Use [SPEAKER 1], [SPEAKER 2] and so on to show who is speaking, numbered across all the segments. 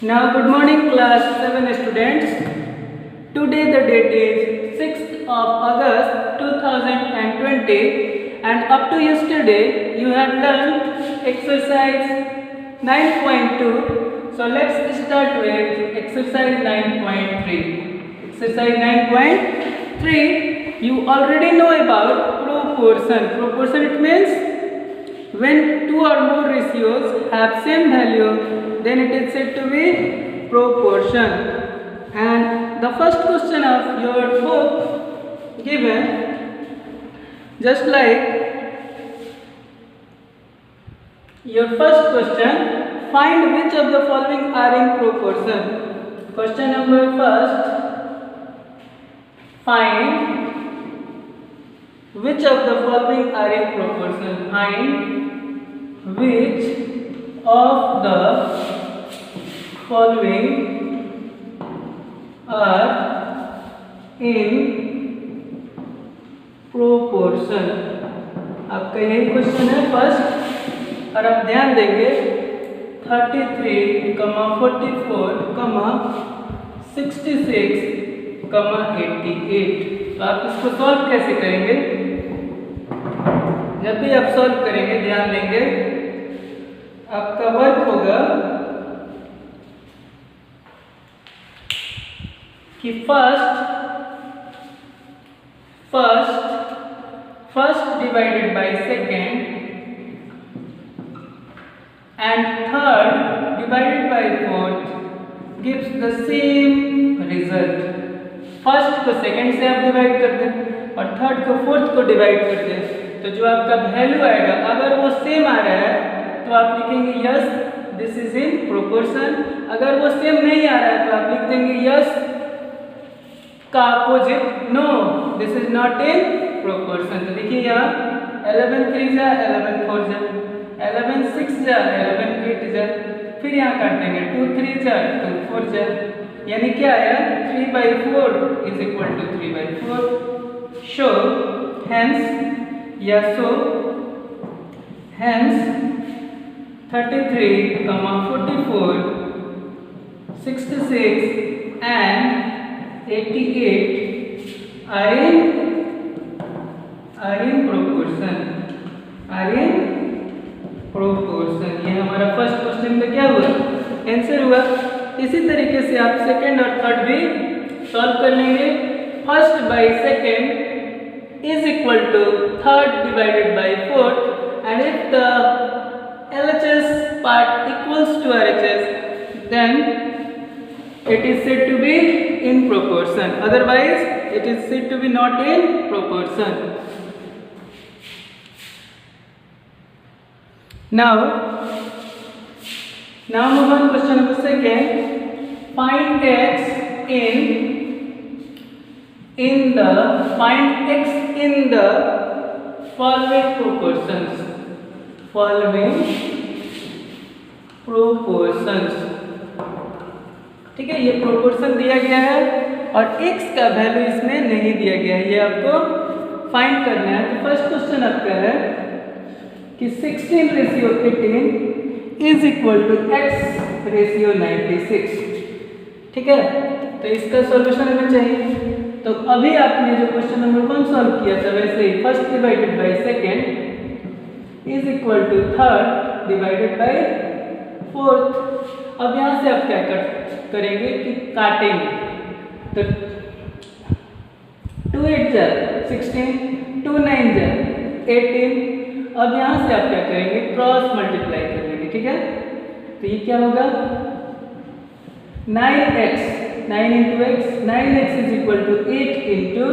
[SPEAKER 1] Now, good morning, class 7 students. Today, the date is 6th of August 2020, and up to yesterday, you have learned exercise 9.2. So, let's start with exercise 9.3. Exercise 9.3, you already know about proportion. Proportion, it means when two or more ratios have same value, then it is said to be proportion. And the first question of your book given, just like your first question, find which of the following are in proportion. Question number first, find which of the following are in proportion. Find which of the following are in proportion. आपका यही question है first, और आप ध्यान देंगे 33, 44, 66, 88. तो आप इसको सॉल्व कैसे करेंगे? जब भी आप सॉल्व करेंगे ध्यान देंगे, आपका वर्क होगा कि first divided by second and third divided by fourth gives the same result. First को सेकेंड से आप डिवाइड कर दें और थर्ड को फोर्थ को डिवाइड कर दें, तो जो आपका वैल्यू आएगा अगर वो सेम आ रहा है तो आप लिखेंगे yes this is in proportion. अगर वो सेम नहीं आ रहा है तो आप लिख देंगे यस का opposite no this is not in proportion. तो देखिए यहाँ 11 3 जा 11 4 जा 11 6 जा 11 8 जा, फिर यहाँ काट देंगे 2 3 जा 2 4 जा, यानी क्या आया 3/4 is equal to 3/4. Show hence या so hence 33, 44, 66 and 88 are in proportion. ये हमारा फर्स्ट क्वेश्चन का क्या हुआ, आंसर हुआ. इसी तरीके से आप सेकंड और थर्ड भी सॉल्व कर लेंगे. First by second is equal to third divided by fourth, and if the LHS part equals to RHS, then it is said to be in proportion. Otherwise, it is said to be not in proportion. Now move on question number second. Find x in the following proportions. ठीक है, ये proportion दिया गया है और x का value इसमें नहीं दिया गया है, ये आपको फाइंड करना है. तो फर्स्ट क्वेश्चन आपका है कि 16:18 इज इक्वल टू x/96. ठीक है, तो इसका सॉल्यूशन हमें चाहिए. तो अभी आपने जो क्वेश्चन नंबर 1 सॉल्व किया था वैसे ही first divided by second is equal to third divided by fourth. अब यहाँ से आप क्या करेंगे कि काटेंगे. तो 2 8 जा 16, 2 9 जा 18. अब यहाँ से आप क्या करेंगे, क्रॉस मल्टीप्लाई कर लेंगे. ठीक है, तो ये क्या होगा 9x 9 into x 9x is equal to 8 into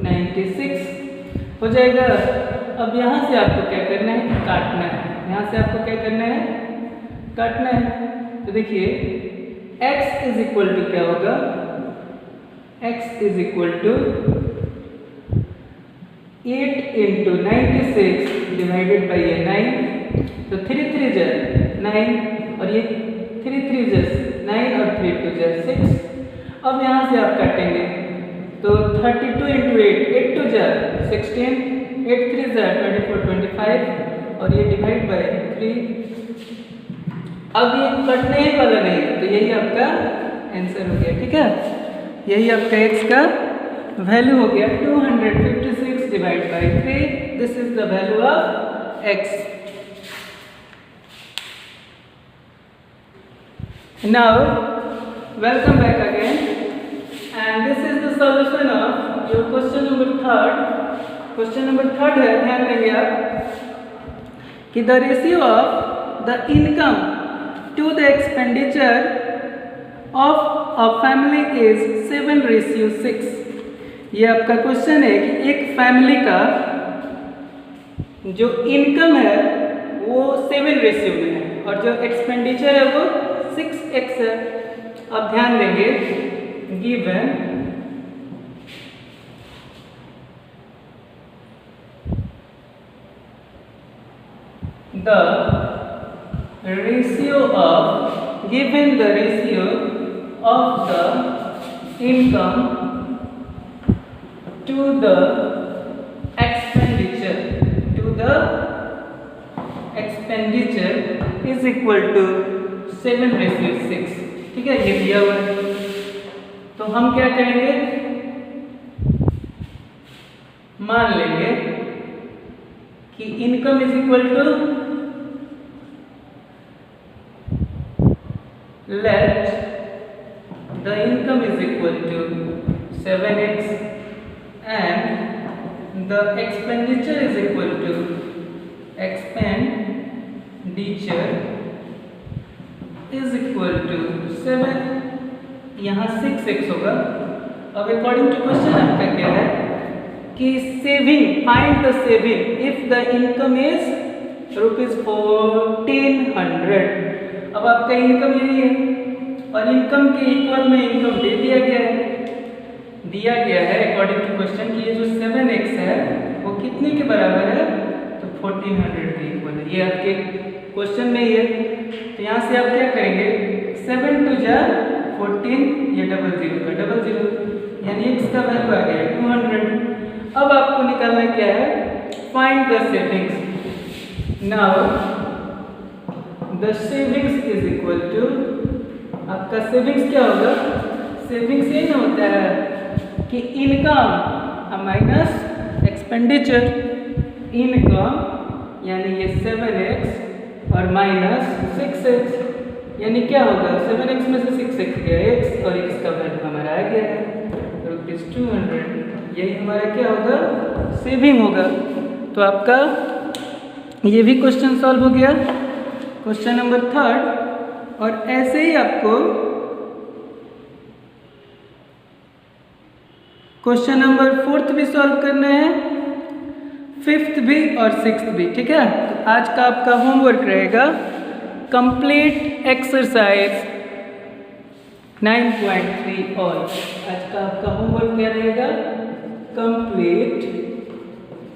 [SPEAKER 1] 96 हो जाएगा. अब यहाँ से आपको क्या करना है, काटना है. यहाँ से आपको क्या करना है, काटना है. तो देखिए x इज इक्वल टू क्या होगा, x is equal to 8 into 96 divided by ये 9. तो 3 3 जा 9 और ये 3 3 जा 9 और 3 2 जा 6. अब यहाँ से आप काटेंगे तो 32 इंटू 8 2 जा 16, 8 3 जा 24 25 और ये डिवाइड बाय 3 अब ये कटने ही वाला नहीं है, तो यही आपका आंसर हो गया। ठीक है, यही आपका x का वैल्यू हो गया 256 divide by 3। This is the value of x। Now welcome back again, and this is the solution of your question number 3rd। Question number 3rd है, ध्यान देंगे आप कि the ratio of the income to the expenditure of a family is 7:6। ये आपका question है कि एक फैमिली का जो इनकम है वो 7 रेशियो में है और जो एक्सपेंडिचर है वो 6x है। अब ध्यान देंगे, given the ratio of the income to the expenditure is equal to 7:6। ठीक है, ये दिया हुआ है, तो हम क्या करेंगे, मान लेंगे कि income is equal to, let the income is equal to 7x and the expenditure is equal to expenditure is equal to 7, यहाँ 6x होगा। अब अकॉर्डिंग टू क्वेश्चन आपका क्या है कि saving, find the saving if the income is ₹1400। अब आपका income यही है और इनकम के इक्वल में इनकम दे दिया गया है अकॉर्डिंग टू क्वेश्चन कि ये जो 7x है वो कितने के बराबर है, तो 1400 के इक्वल है। ये आपके क्वेश्चन में ही है, तो यहाँ से आप क्या करेंगे, 7 2 जा 14, ये 00 का 00, यानी x का वैल्यू आ गया 200। अब आपको निकालना क्या है, find the savings. Now the savings is equal to, आपका सेविंग्स क्या होगा, सेविंग्स ये ना होता है कि इनकम माइनस एक्सपेंडिचर, इनकम यानी ये 7x और माइनस 6x, यानी क्या होगा, 7x में से 6x गया x और x का वैल्यू हमारा आ गया है ₹200। यही हमारा क्या होगा, सेविंग होगा। तो आपका ये भी क्वेश्चन सॉल्व हो गया, क्वेश्चन नंबर 3rd। और ऐसे ही आपको क्वेश्चन नंबर 4th भी सॉल्व करना है, 5th भी और 6th भी। ठीक है, तो आज का आपका होमवर्क रहेगा कंप्लीट एक्सरसाइज 9.3 ऑल। आज का आपका होमवर्क क्या रहेगा, complete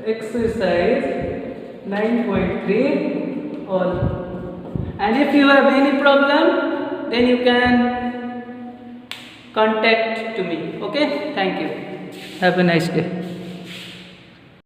[SPEAKER 1] exercise 9.3 all. And if you have any problem, then you can contact to me. Okay, thank you, have a nice day.